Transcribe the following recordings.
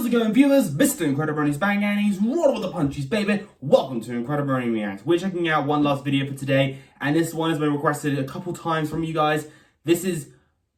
How's it going, viewers? Mr. Incredibroni's bang and he's rolling with the punches, baby. Welcome to Incredibroni React. We're checking out one last video for today, and this one has been requested a couple times from you guys. This is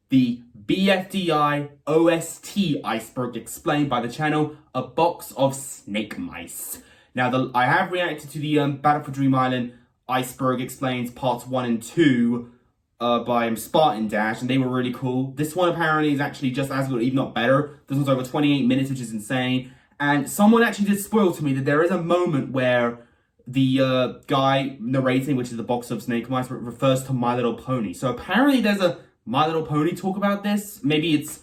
the BFDI OST iceberg explained by the channel, A Box of Snake Mice. Now, I have reacted to the Battle for Dream Island iceberg explains parts 1 and 2 by Spartan Dash, and they were really cool. This one apparently is actually just as good, if not better. This one's over 28 minutes, which is insane. And someone actually did spoil to me that there is a moment where the guy narrating, which is the box of snake mice, refers to My Little Pony. So apparently there's a My Little Pony talk about this. Maybe it's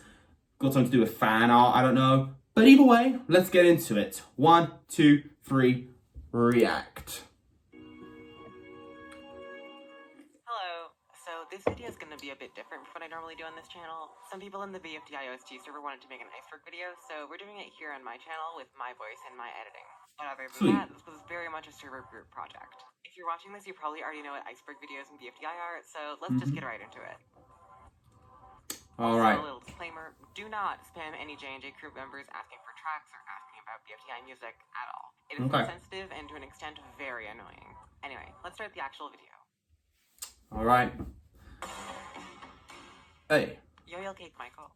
got something to do with fan art, I don't know. But either way, let's get into it. 1, 2, 3, react. This video is going to be a bit different from what I normally do on this channel. Some people in the BFDI OST server wanted to make an iceberg video, so we're doing it here on my channel with my voice and my editing. But other than that, this was very much a server group project. If you're watching this, you probably already know what iceberg videos in BFDI are, so let's just get right into it. Alright. Also, a little disclaimer, do not spam any J&J group members asking for tracks or asking about BFDI music at all. It is insensitive and to an extent very annoying. Anyway, let's start the actual video. Alright. Hey. Yo-Yo Cake Michael.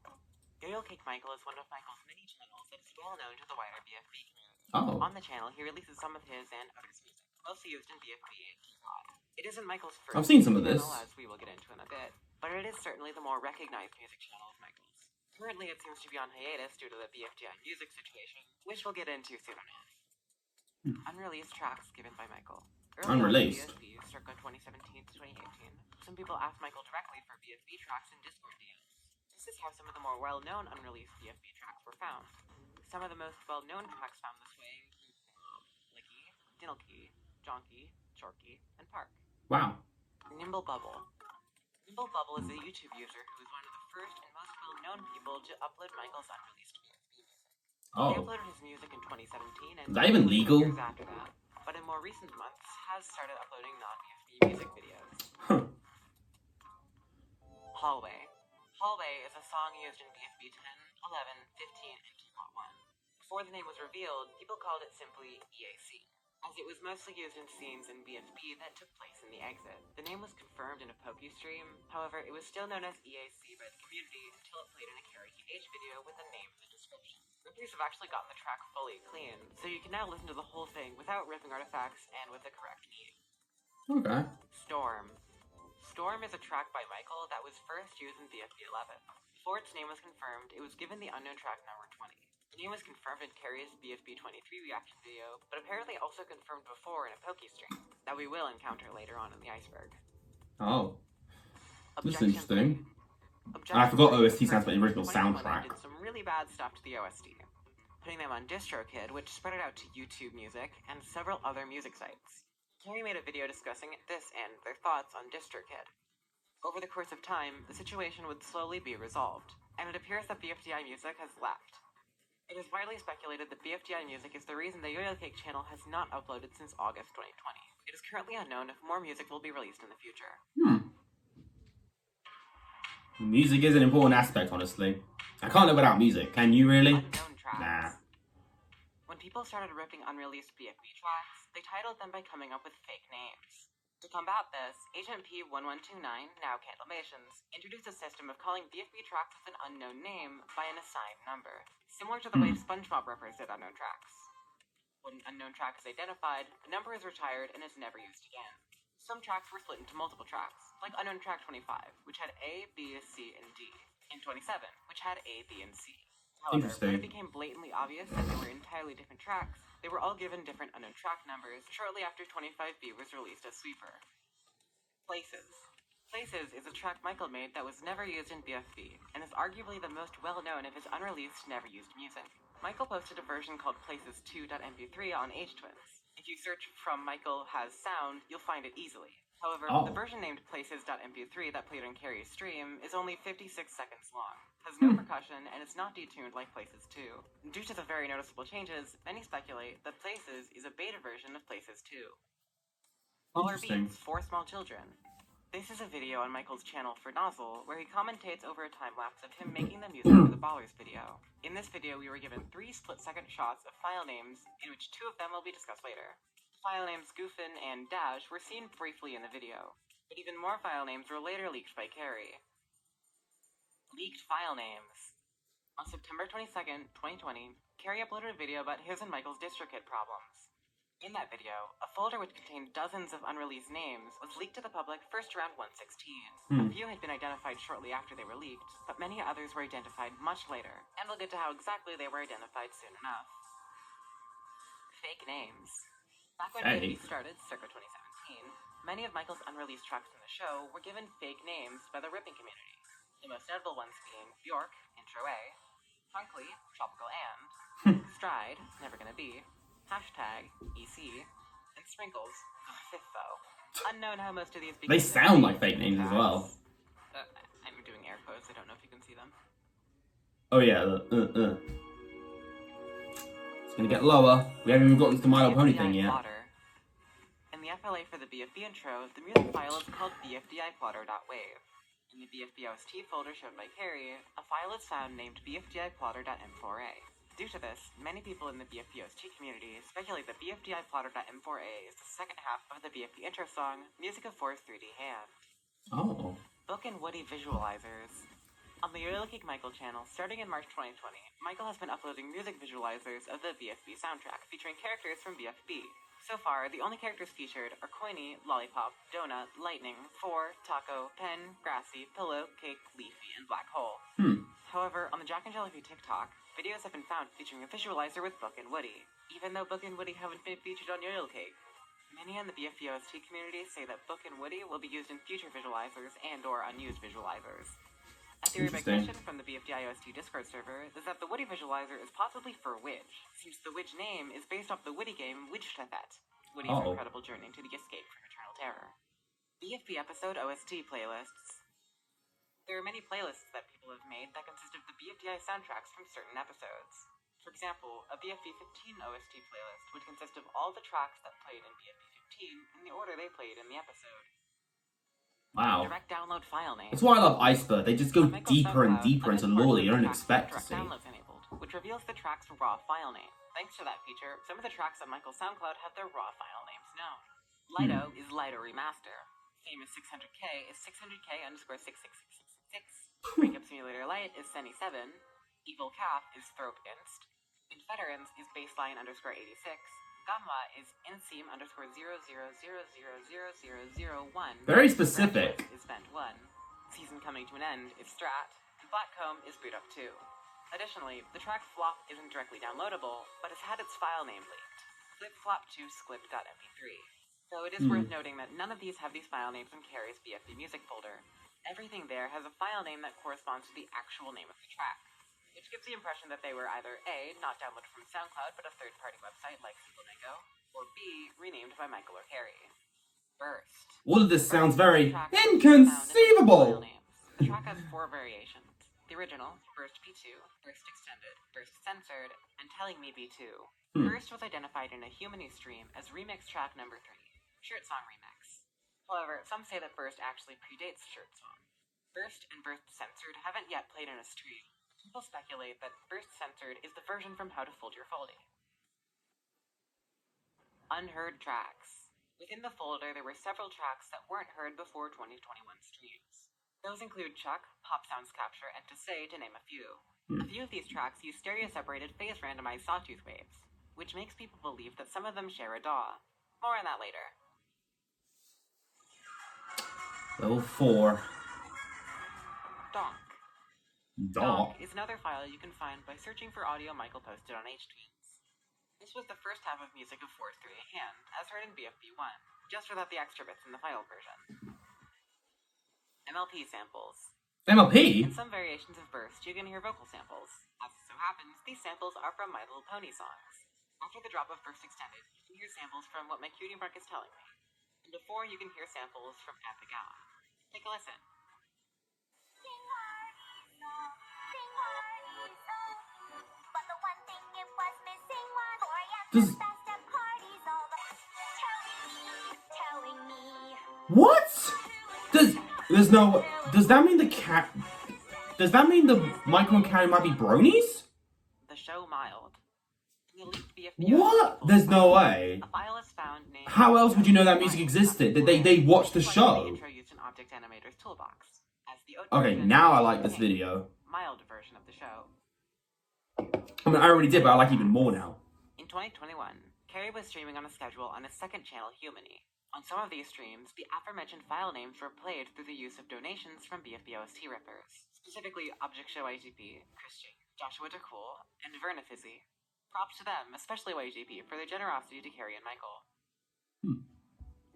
Yo-Yo Cake Michael is one of Michael's many channels that is well known to the wider BFB community. Oh. On the channel, he releases some of his and others' music, mostly used in BFB and Keycloud. It isn't Michael's first I've seen some of this, as we will get into in a bit, but it is certainly the more recognized music channel of Michael's. Currently, it seems to be on hiatus due to the BFDI music situation, which we'll get into soon enough. Unreleased tracks given by Michael. Unreleased? BFB, circa 2017 to 2018. Some people asked Michael directly for BFB tracks in Discord DMs. This is how some of the more well-known unreleased BFB tracks were found. Some of the most well-known tracks found this way include Licky, Dinnelkey, Jonky, Chorky, and Park. Wow. Nimble Bubble. Nimble Bubble is a YouTube user who is one of the first and most well-known people to upload Michael's unreleased BFB music. Oh. He uploaded his music in 2017 and is that even legal? years after that, but in more recent months has started uploading non-BFB music videos. Huh. Hallway. Hallway is a song used in BFB 10, 11, 15, and Keycloud 1. Before the name was revealed, people called it simply EAC, as it was mostly used in scenes in BFB that took place in the exit. The name was confirmed in a Poke stream, however, it was still known as EAC by the community until it played in a Karaoke H video with the name in the description. Rippers have actually gotten the track fully clean, so you can now listen to the whole thing without ripping artifacts and with the correct meaning. Okay. Storm. Storm is a track by Michael that was first used in BFB 11. Before its name was confirmed, it was given the unknown track number 20. The name was confirmed in Carrie's BFB 23 reaction video, but apparently also confirmed before in a Poke stream that we will encounter later on in the iceberg. Oh. That's Objection interesting. 3. And I forgot OST stands for the original soundtrack. Did some really bad stuff to the OST, putting them on DistroKid, which spread it out to YouTube Music and several other music sites. Carrie made a video discussing this and their thoughts on DistroKid. Over the course of time, the situation would slowly be resolved, and it appears that BFDI Music has left. It is widely speculated that BFDI Music is the reason the Yo-Yo Cake channel has not uploaded since August 2020. It is currently unknown if more music will be released in the future. Music is an important aspect, honestly. I can't live without music. Can you really? Unknown tracks. Nah. When people started ripping unreleased BFB tracks, they titled them by coming up with fake names. To combat this, Agent P1129, now Candlemations, introduced a system of calling BFB tracks with an unknown name by an assigned number, similar to the way SpongeBob rippers did unknown tracks. When an unknown track is identified, the number is retired and is never used again. Some tracks were split into multiple tracks, like Unknown Track 25, which had A, B, C, and D, and 27, which had A, B, and C. However, when it became blatantly obvious that they were entirely different tracks, they were all given different unknown track numbers shortly after 25B was released as Sweeper. Places. Places is a track Michael made that was never used in BFB, and is arguably the most well-known of his unreleased, never-used music. Michael posted a version called Places2.mp3 on H-Twins. If you search from Michael Has Sound, you'll find it easily. However, the version named Places.mp3 that played on Carrie's stream is only 56 seconds long, has no percussion, and is not detuned like Places 2. Due to the very noticeable changes, many speculate that Places is a beta version of Places 2. Baller Beats for Small Children. This is a video on Michael's channel for Nozzle, where he commentates over a time-lapse of him making the music for the Ballers video. In this video, we were given 3 split-second shots of file names, in which 2 of them will be discussed later. The file names Goofin and Dash were seen briefly in the video, but even more file names were later leaked by Carrie. Leaked file names. On September 22nd, 2020, Carrie uploaded a video about his and Michael's DistroKid problems. In that video, a folder which contained dozens of unreleased names was leaked to the public first around 116. A few had been identified shortly after they were leaked, but many others were identified much later, and we'll get to how exactly they were identified soon enough. Fake names. Back when BFB started, circa 2017, many of Michael's unreleased tracks from the show were given fake names by the ripping community, the most notable ones being Bjork, Intro A, Hunkley, Tropical And, Stride, Never Gonna Be, Hashtag, EC, and Sprinkles, FIFO. Unknown how most of these became. They sound like fake names as well. I'm doing air quotes, I don't know if you can see them. Oh yeah, It's gonna get lower. We haven't even gotten to the My Little Pony thing yet. In the FLA for the BFB intro, the music file is called bfdiplotter.wave. In the BFB OST folder shown by Carrie, a file is found named bfdiplotter.m4a. Due to this, many people in the BFB OST community speculate that bfdiplotter.m4a is the second half of the BFB intro song, Music of Force 3D Hand. Oh. Book and Woody visualizers. On the Really Geek Michael channel, starting in March 2020, Michael has been uploading music visualizers of the BFB soundtrack featuring characters from BFB. So far, the only characters featured are Coiny, Lollipop, Donut, Lightning, Four, Taco, Pen, Grassy, Pillow, Cake, Leafy, and Black Hole. However, on the Jack and Jellyfy TikTok, videos have been found featuring a visualizer with Book and Woody, even though Book and Woody haven't been featured on Yoil Cake. Many in the BFB OST community say that Book and Woody will be used in future visualizers and/or unused visualizers. A theory by Christian from the BFDI OST Discord server is that the Woody visualizer is possibly for Widge, since the Widge name is based off the Woody game Widgethet, Woody's incredible journey to the escape from Eternal Terror. BFB episode OST playlists. There are many playlists that people have made that consist of the BFDI soundtracks from certain episodes. For example, a BFB 15 OST playlist would consist of all the tracks that played in BFB 15 in the order they played in the episode. Wow. Direct download file names. That's why I love Iceberg. They just go deeper and deeper into lore that you don't expect to see. Downloads enabled, which reveals the track's raw file name. Thanks to that feature, some of the tracks on Michael's SoundCloud have their raw file names known. Lido is Lido Remaster. Famous 600K is 600K_66666. Breakup Simulator Lite is Senny7. Evil Calf is Thrope Inst. Infederans is Baseline_86. Gamma is Inseam_00000001. Very specific. Is Vent 1. Season Coming to an End is Strat. And Blackcomb is Boot Up 2. Additionally, the track Flop isn't directly downloadable, but has had its file name leaked. Flip-Flop2-Sklip.mp3. Though it is worth noting that none of these have these file names in Carrie's BFB music folder. Everything there has a file name that corresponds to the actual name of the track, which gives the impression that they were either A, not downloaded from SoundCloud but a third-party website like Supermango, or B, renamed by Michael or Carrie. Burst. All of this sounds very inconceivable! The track has 4 variations. The original, Burst P2, Burst Extended, Burst Censored, and Telling Me B2. Burst was identified in a Humanese stream as remix track number 3, Shirt Song Remix. However, some say that Burst actually predates Shirt Song. Burst and Burst Censored haven't yet played in a stream. People speculate that Burst Censored is the version from How to Fold Your Foldy. Unheard tracks. Within the folder, there were several tracks that weren't heard before 2021 streams. Those include Chuck, Pop Sounds Capture, and To Say, to name a few. A few of these tracks use stereo-separated phase-randomized sawtooth waves, which makes people believe that some of them share a DAW. More on that later. Level 4. Donk. Donk is another file you can find by searching for audio Michael posted on HTunes. This was the first half of Music of Force 3 Hand, as heard in BFB 1, just without the extra bits in the final version. MLP samples. MLP? In some variations of Burst, you can hear vocal samples. As it so happens, these samples are from My Little Pony songs. After the drop of Burst Extended, you can hear samples from What My Cutie Mark Is Telling Me. And before, you can hear samples from At the Gown. Take a listen. What? Does that mean the Michael and Carrie might be bronies? show Mild. In the leaked BFBO What? There's no way. a file is found named How else would you know that music existed? Did they watch the It's like show? the intro used in Object Animator's Toolbox. As the Okay, now I like this video. Mild version of the show. I mean, I already did, but I like it even more now. In 2021, Carrie was streaming on a schedule on his second channel, Humany. On some of these streams, the aforementioned file names were played through the use of donations from BFBOST rippers, specifically Object Show YGP, Christian, Joshua DeCool, and Verna Fizzy. Props to them, especially YGP, for their generosity to Carrie and Michael.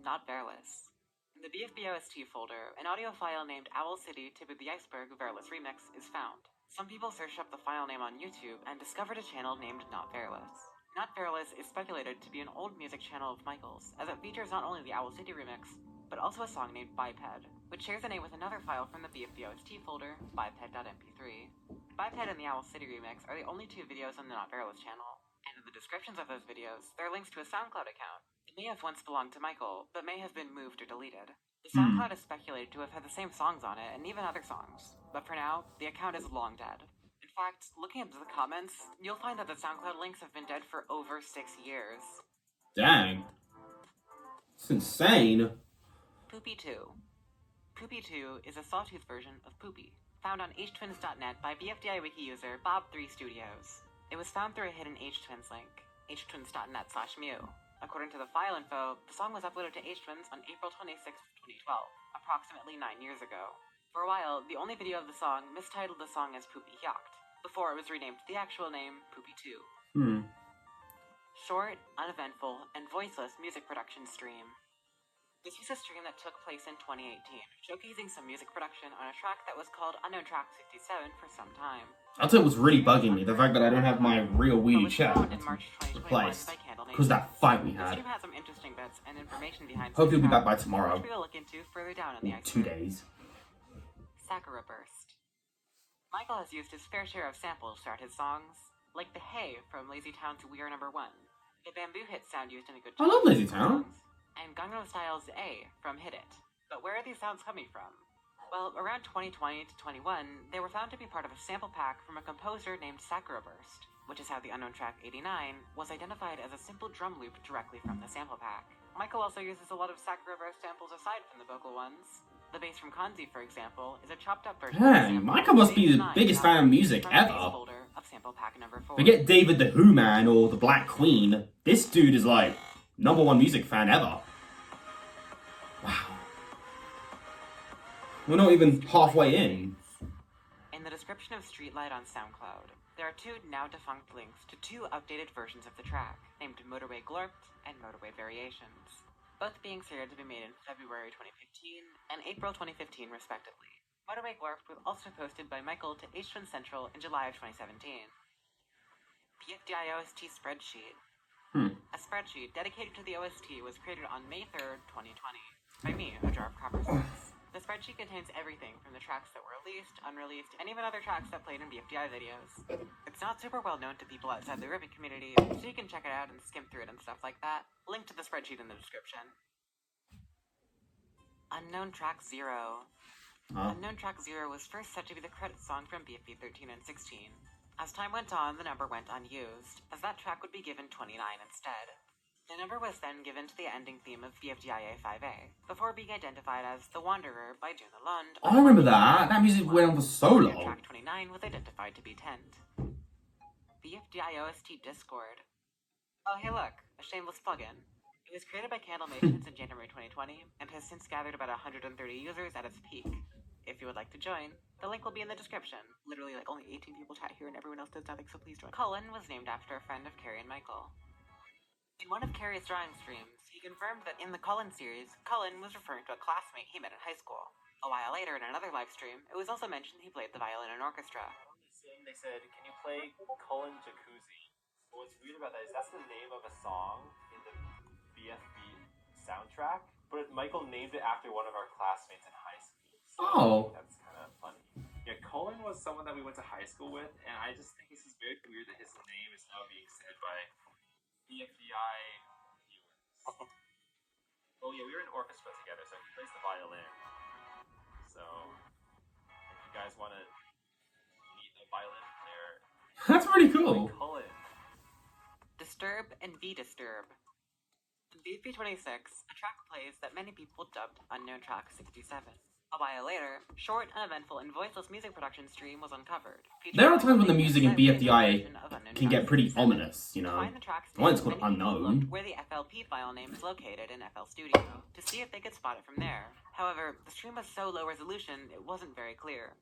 Not Verlis. In the BFBOST folder, an audio file named Owl City Tip of the Iceberg Verlis Remix is found. Some people searched up the file name on YouTube and discovered a channel named Not Verlis. Not Verlis is speculated to be an old music channel of Michael's, as it features not only the Owl City remix, but also a song named Biped, which shares a name with another file from the BFBOST folder, biped.mp3. Biped and the Owl City remix are the only two videos on the Not Verlis channel, and in the descriptions of those videos, there are links to a SoundCloud account. It may have once belonged to Michael, but may have been moved or deleted. The SoundCloud is speculated to have had the same songs on it, and even other songs, but for now, the account is long dead. In fact, looking into the comments, you'll find that the SoundCloud links have been dead for over 6 years. Dang. It's insane. Poopy 2. Poopy 2 is a sawtooth version of Poopy, found on htwins.net by BFDI Wiki user Bob3 Studios. It was found through a hidden htwins link, htwins.net/mu. According to the file info, the song was uploaded to htwins on April 26, 2012, approximately 9 years ago. For a while, the only video of the song mistitled the song as Poopy Yacht, before it was renamed the actual name, Poopy 2. Short, uneventful, and voiceless music production stream. This was a stream that took place in 2018, showcasing some music production on a track that was called Unknown Track 67 for some time. I'll tell you what's really bugging me, the fact that I don't have my real Weedy chat in March 2021 replaced. by Candlenation. Because that fight we The had. stream has some interesting bits and information behind Hopefully some he'll be back by tracks, tomorrow. which we will look into further down in the Or 2 iceberg. days. Sakura Burst. Michael has used his fair share of samples throughout his songs, like the Hey from Lazy Town's We Are Number One, the bamboo hit sound used in a good I love Lazy of Town. songs, and Gangnam Style's A from Hit It. But where are these sounds coming from? Well, around 2020 to 21, they were found to be part of a sample pack from a composer named Sakura Burst, which is how the unknown track 89 was identified as a simple drum loop directly from the sample pack. Michael also uses a lot of Sakura Burst samples aside from the vocal ones. The bass from Kanzi, for example, is a chopped up version of the Dang, sample Michael must be the 89 biggest fan of music from the bass ever. folder of sample pack number 4. Forget David the Who Man or the Black Queen. This dude is like #1 music fan ever. Wow. We're not even halfway in. In the description of Streetlight on SoundCloud, there are two now defunct links to two updated versions of the track, named Motorway Glorped and Motorway Variations, both being slated to be made in February 2015 and April 2015 respectively. Motorway Glorped was also posted by Michael to H1 Central in July of 2017. BFDI OST Spreadsheet. A spreadsheet dedicated to the OST was created on May 3rd, 2020, by me, a jar of copper sticks. The spreadsheet contains everything from the tracks that were released, unreleased, and even other tracks that played in BFDI videos. It's not super well known to people outside the ribbon community, so you can check it out and skim through it and stuff like that. Link to the spreadsheet in the description. Unknown Track 0. Unknown Track 0 was first set to be the credit song from BFB 13 and 16. As time went on, the number went unused, as that track would be given 29 instead. The number was then given to the ending theme of BFDIA 5A, before being identified as The Wanderer by Juna Lund. I remember that. That music went on for so long. Track 29 was identified to be Tent. BFDI OST Discord. Oh hey look, a shameless plugin. It was created by Candlemations in January 2020, and has since gathered about 130 users at its peak. If you would like to join, the link will be in the description. Literally, like, only 18 people chat here and everyone else does nothing, so please join. Cullen was named after a friend of Carrie and Michael. In one of Carrie's drawing streams, he confirmed that in the Cullen series, Cullen was referring to a classmate he met in high school. A while later, in another live stream, it was also mentioned he played the violin in orchestra. They said, can you play Cullen Jacuzzi? What's weird about that is that's the name of a song in the BFB soundtrack, but Michael named it after one of our classmates in high school. So that's kind of funny. Yeah, Cullen was someone that we went to high school with, and I just think this is very weird that his name is now being said by BFDI viewers. Oh yeah, we were in orchestra together, so he plays the violin. So, if you guys want to meet a violin player, That's pretty pretty cool. Cullen. Disturb and Be Disturb. In BFB 26, a track plays that many people dubbed Unknown Track 67. A while later, short, uneventful, and voiceless music production stream was uncovered. There are times when the music in BFDI can get pretty ominous, you know. Find the track's One, it's name, called many people Unknown. looked where the FLP file name is located in FL Studio to see if they could spot it from there. However, the stream was so low resolution, it wasn't very clear.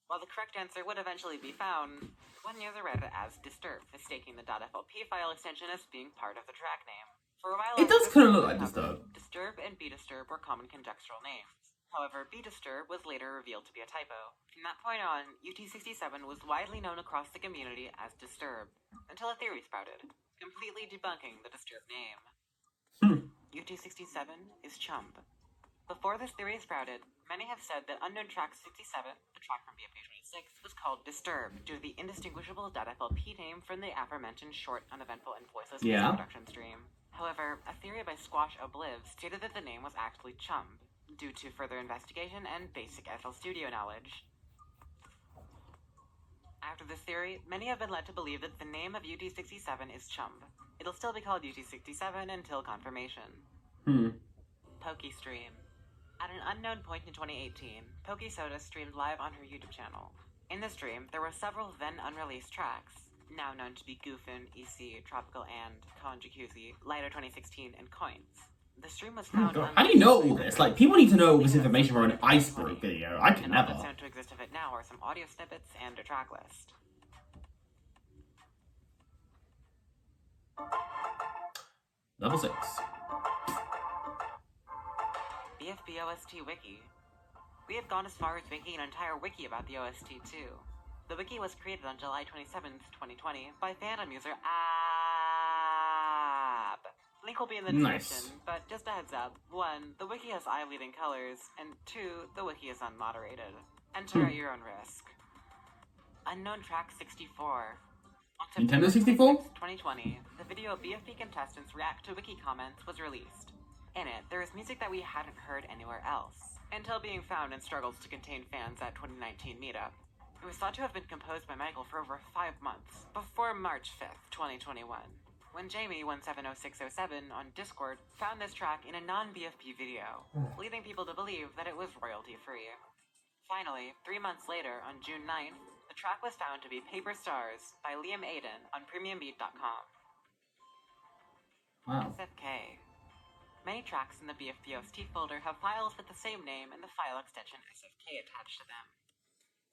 While the correct answer would eventually be found, one user read it as Disturb, mistaking the .flp file extension as being part of the track name. For a while, It does kind of look like Disturb. Disturb and Be Disturb were common conjectural names. However, Be Disturb was later revealed to be a typo. From that point on, UT67 was widely known across the community as Disturb, until a theory sprouted, completely debunking the Disturb name. UT67 is Chumb. Before this theory sprouted, many have said that Unknown Track 67, the track from BFB 26, was called Disturb due to the indistinguishable .flp name from the aforementioned short, uneventful, and voiceless music production stream. However, a theory by Squash Obliv stated that the name was actually Chumb, due to further investigation and basic FL Studio knowledge. After this theory, many have been led to believe that the name of UT67 is Chumb. It'll still be called UT67 until confirmation. PokeStream. At an unknown point in 2018, PokeSoda streamed live on her YouTube channel. In the stream, there were several then unreleased tracks, now known to be Goofin, EC, Tropical and, Con Jacuzzi, Lighter 2016, and Coins. The stream was found on... How do you know all this? Like, people need to know this information for an iceberg video. I can never. All that's known to exist of it now are some audio snippets and a track list. Level 6. BFB OST Wiki. We have gone as far as making an entire wiki about the OST too. The wiki was created on July 27th, 2020 by fandom user Ab. Link will be in the description, but just a heads up. 1, the wiki has eye-leading colors, and 2, the wiki is unmoderated. Enter at your own risk. Unknown Track 64. On Nintendo September 64? 2020, the video of BFB contestants react to wiki comments was released. In it, there is music that we hadn't heard anywhere else, until being found in struggles to contain fans at 2019 meetup. It was thought to have been composed by Michael for over 5 months, before March 5th, 2021. When Jamie170607 on Discord found this track in a non-BFP video, leading people to believe that it was royalty-free. Finally, 3 months later, on June 9th, the track was found to be Paper Stars by Liam Aiden on PremiumBeat.com. Wow. SFK. Many tracks in the BFP OST folder have files with the same name and the file extension SFK attached to them,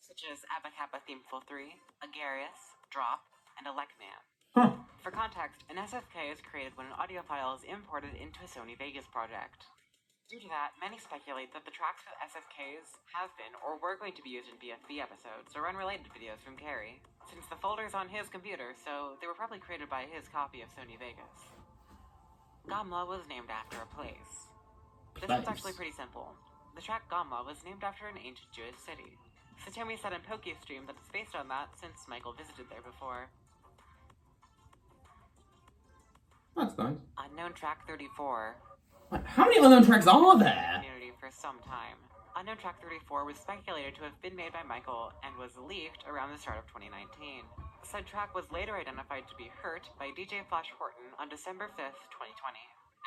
such as Abba Kappa Themeful 3, Agarius, Drop, and Elecman. For context, an SFK is created when an audio file is imported into a Sony Vegas project. Due to that, many speculate that the tracks with SFKs have been or were going to be used in BFB episodes or unrelated videos from Carrie, since the folder is on his computer, so they were probably created by his copy of Sony Vegas. Gamla was named after a place. This one's actually pretty simple. The track Gamla was named after an ancient Jewish city. Satomi said in PokeStream that it's based on that since Michael visited there before. That's nice. Unknown Track 34. How many unknown tracks are there? Community for some time. Unknown Track 34 was speculated to have been made by Michael and was leaked around the start of 2019. Said track was later identified to be Hurt by DJ Flash Horton on December 5th, 2020.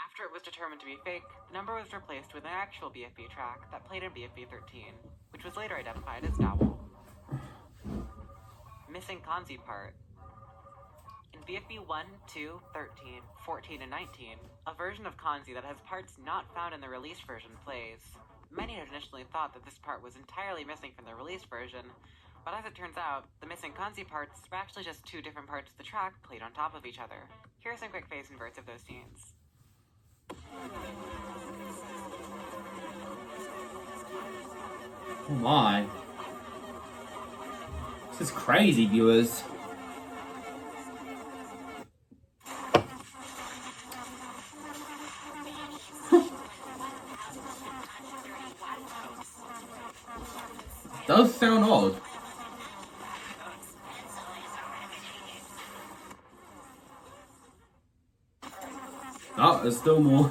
After it was determined to be fake, the number was replaced with an actual BFB track that played in BFB 13, which was later identified as Dowel. Missing Kanzi Part. In BFB 1, 2, 13, 14, and 19, a version of Kanzi that has parts not found in the released version plays. Many had initially thought that this part was entirely missing from the released version, but as it turns out, the missing Kanzi parts were actually just 2 different parts of the track played on top of each other. Here are some quick phase inverts of those scenes. Oh my. This is crazy, viewers. Does sound odd. Oh, there's still more.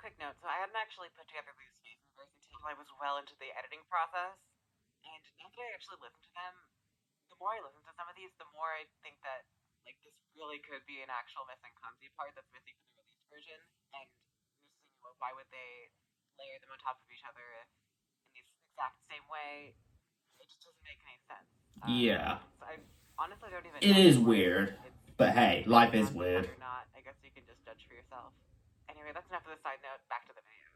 quick note, so I hadn't actually put together these Phase numbers until I was well into the editing process. And now that I actually listen to them, the more I listen to some of these, the more I think that, like, this really could be an actual missing kanji part that's missing from the released version. And I'm just thinking, well, why would they layer them on top of each other if in the exact same way? It just doesn't make any sense. Yeah. So I honestly don't even It know is anymore. weird. It's But hey, life is kanji weird. part or not. I guess you can just judge for yourself. Anyway, that's enough of the side note. Back to the video.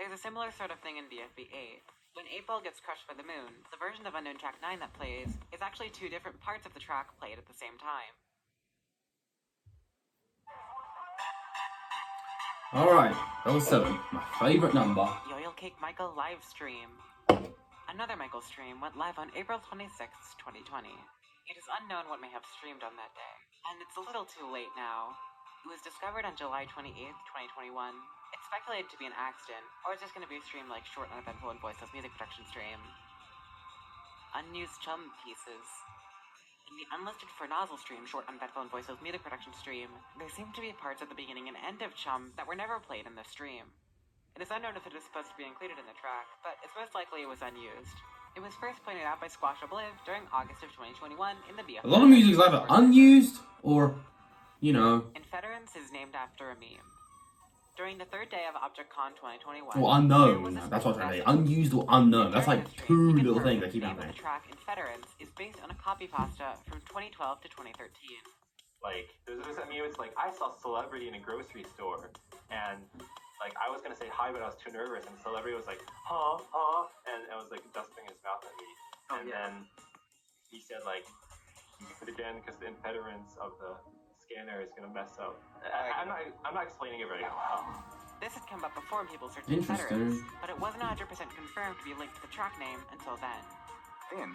There's a similar sort of thing in BFB 8. When 8-Ball gets crushed by the moon, the version of Unknown Track 9 that plays is actually two different parts of the track played at the same time. Alright, that was 7. My favourite number. Yoil Cake Michael live stream. Another Michael stream went live on April 26th, 2020. It is unknown what may have streamed on that day, and it's a little too late now. It was discovered on July 28th, 2021. It's speculated to be an accident, or it's just going to be a stream like short, uneventful, and voiceless music production stream. Unused Chum pieces. In the unlisted for Nozzle stream, short, uneventful, and voiceless music production stream, there seem to be parts at the beginning and end of Chum that were never played in the stream. It is unknown if it is supposed to be included in the track, but it's most likely it was unused. It was first pointed out by Squash Obliv during August of 2021 in the BFB. A lot of music is either unused or, you know. Inference is named after a meme. During the third day of ObjectCon 2021, Or unknown. That's what I'm trying to say. Unused or unknown. That's like two little things that keep happening. The track Inference is based on a copy pasta from 2012 to 2013. Like, there's a meme, it's like, I saw Celebrity in a grocery store, and like, I was gonna say hi, but I was too nervous, and Celebrity was like, huh, and I was like, dusting his mouth at me. Then he said, like, but again, because the impedance of the scanner is gonna mess up. I'm not explaining it very well. This had come up before in people's search Interesting. Inference, but it wasn't 100% confirmed to be linked to the track name until then. Then,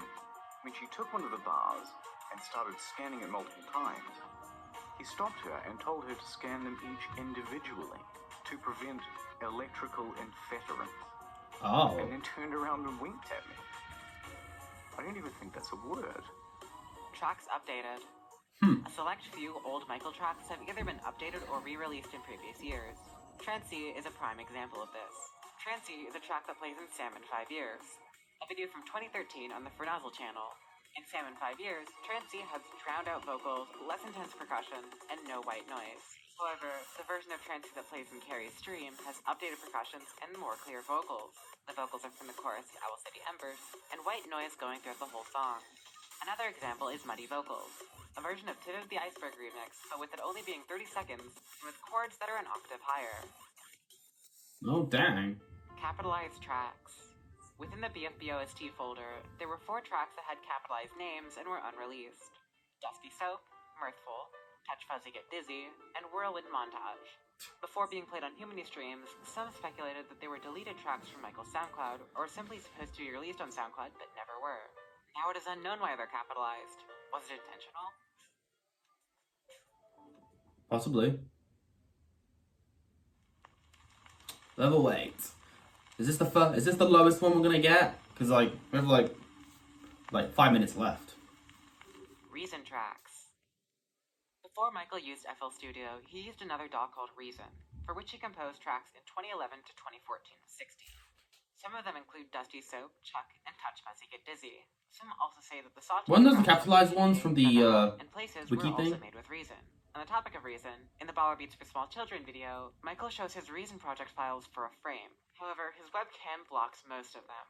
when she took one of the bars and started scanning it multiple times, he stopped her and told her to scan them each individually to prevent electrical interference. Oh. And then turned around and winked at me. I don't even think that's a word. Tracks updated. A select few old Michael tracks have either been updated or re-released in previous years. Trancy is a prime example of this. Trancy is a track that plays in Sam in 5 Years, a video from 2013 on the Fernozzle channel. In Sam in 5 Years, Trancy has drowned out vocals, less intense percussion, and no white noise. However, the version of Trancy that plays in Carrie's stream has updated percussions and more clear vocals. The vocals are from the chorus to Owl City Embers, and white noise going throughout the whole song. Another example is Muddy Vocals, a version of Tit of the Iceberg remix, but with it only being 30 seconds, and with chords that are an octave higher. Oh, dang. Capitalized tracks. Within the BFB OST folder, there were 4 tracks that had capitalized names and were unreleased. Dusty Soap, Mirthful, Touch Fuzzy Get Dizzy, and Whirlwind Montage. Before being played on Humany streams, some speculated that they were deleted tracks from Michael's SoundCloud, or simply supposed to be released on SoundCloud, but never were. Now it is unknown why they're capitalized. Was it intentional? Possibly. Level 8. Is this the lowest one we're gonna get? Because like we have like 5 minutes left. Reason tracks. Before Michael used FL Studio, he used another DAW called Reason, for which he composed tracks in 2011 to 2014-16. Some of them include Dusty Soap, Chuck, and Touch Fuzzy Get Dizzy. Some also say that the sawtooth One of the capitalized ones from the and places wiki were thing. also made with Reason. On the topic of Reason, in the Baller Beats for Small Children video, Michael shows his Reason project files for a frame. However, his webcam blocks most of them.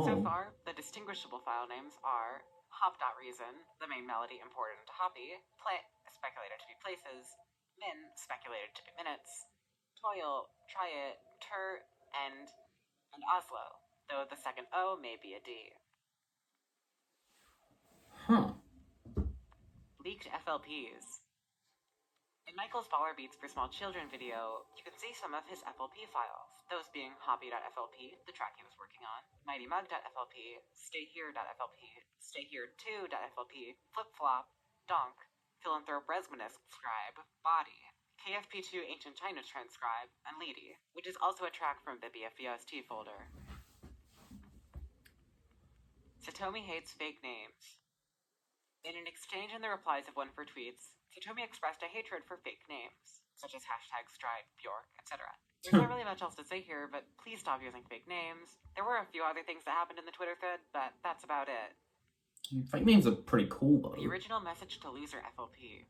So Oh. far, the distinguishable file names are Hop.Reason, the main melody imported into Hoppy, Plant, speculated to be places, Min, speculated to be minutes, Toil, Try It, Tur, End, and Oslo, though the second O may be a D. Huh. Leaked FLPs. In Michael's Baller Beats for Small Children video, you can see some of his FLP files, those being Hoppy.flp, the track he was working on, MightyMug.flp, StayHere.flp, StayHere2.flp, FlipFlop, Donk, Philanthrope Resmanus Scribe, Body, KFP2 Ancient China Transcribe, and Leedy, which is also a track from the BFBOST folder. Satomi hates fake names. In an exchange in the replies of one of her tweets, Satomi expressed a hatred for fake names, such as #Stride, Bjork, etc. There's not really much else to say here, but please stop using fake names. There were a few other things that happened in the Twitter thread, but that's about it. Fake names are pretty cool, though. The original Message to Loser FLP.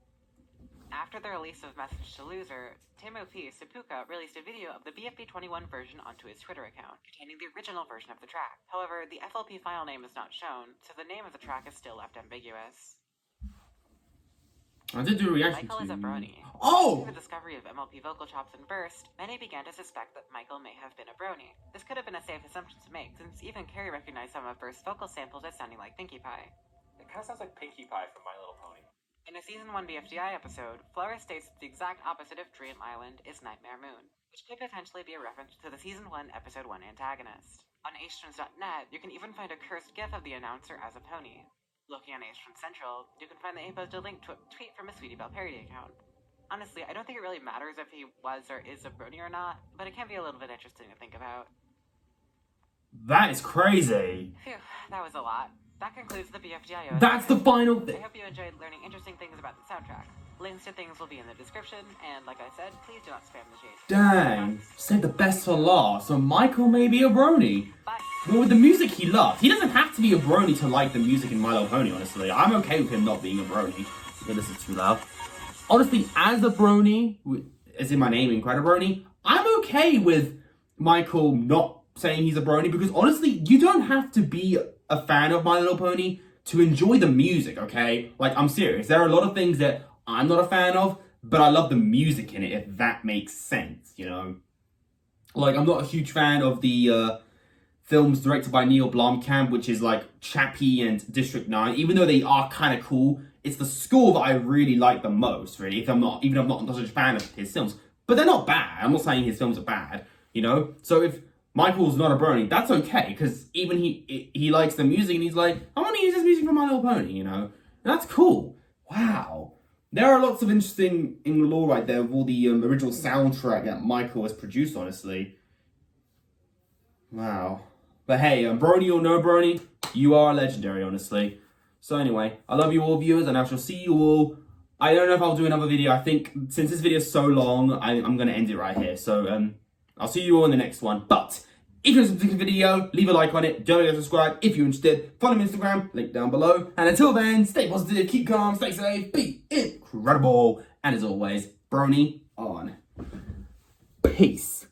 After the release of Message to Loser, Tim.O.P. Seppuka released a video of the BFB21 version onto his Twitter account, containing the original version of the track. However, the FLP file name is not shown, so the name of the track is still left ambiguous. I did do a reaction Michael is a brony. Oh! After the discovery of MLP vocal chops and Burst, many began to suspect that Michael may have been a brony. This could have been a safe assumption to make, since even Carrie recognized some of Burst's vocal samples as sounding like Pinkie Pie. It kind of sounds like Pinkie Pie from My Little Pony. In a Season 1 BFDI episode, Flora states that the exact opposite of Dream Island is Nightmare Moon, which could potentially be a reference to the Season 1 Episode 1 antagonist. On astrons.net, you can even find a cursed gif of the announcer as a pony. Looking on Astrons Central, you can find that he posted a link to a tweet from a Sweetie Belle parody account. Honestly, I don't think it really matters if he was or is a brony or not, but it can be a little bit interesting to think about. That is crazy. Phew, that was a lot. That concludes the BFDIO. That's the final thing. I hope you enjoyed learning interesting things about the soundtrack. Links to things will be in the description, and like I said, please do not spam the shade. Dang. Save the best for last. So Michael may be a brony. Bye. Well, with the music he loves, he doesn't have to be a brony to like the music in My Little Pony, honestly. I'm okay with him not being a brony. Okay, this is too loud. Honestly, as a brony, as in my name, Incredibrony, I'm okay with Michael not saying he's a brony, because honestly, you don't have to be a fan of My Little Pony to enjoy the music, okay? Like, I'm serious. There are a lot of things that I'm not a fan of, but I love the music in it, if that makes sense, you know? Like, I'm not a huge fan of the films directed by Neil Blomkamp, which is like Chappie and District 9, even though they are kind of cool. It's the score that I really like the most, really, if I'm not such a fan of his films. But they're not bad. I'm not saying his films are bad, you know? So if Michael's not a brony, that's okay, because even he likes the music, and he's like, I want to use this music for My Little Pony, you know? And that's cool. Wow. There are lots of interesting in lore right there with all the original soundtrack that Michael has produced, honestly. Wow. But hey, brony or no brony, you are legendary, honestly. So anyway, I love you all, viewers, and I shall see you all. I don't know if I'll do another video. I think since this video is so long, I'm going to end it right here. So I'll see you all in the next one. But if you enjoyed this video, leave a like on it. Don't forget to subscribe if you're interested. Follow me on Instagram, link down below. And until then, stay positive, keep calm, stay safe, be incredible. And as always, brony on. Peace.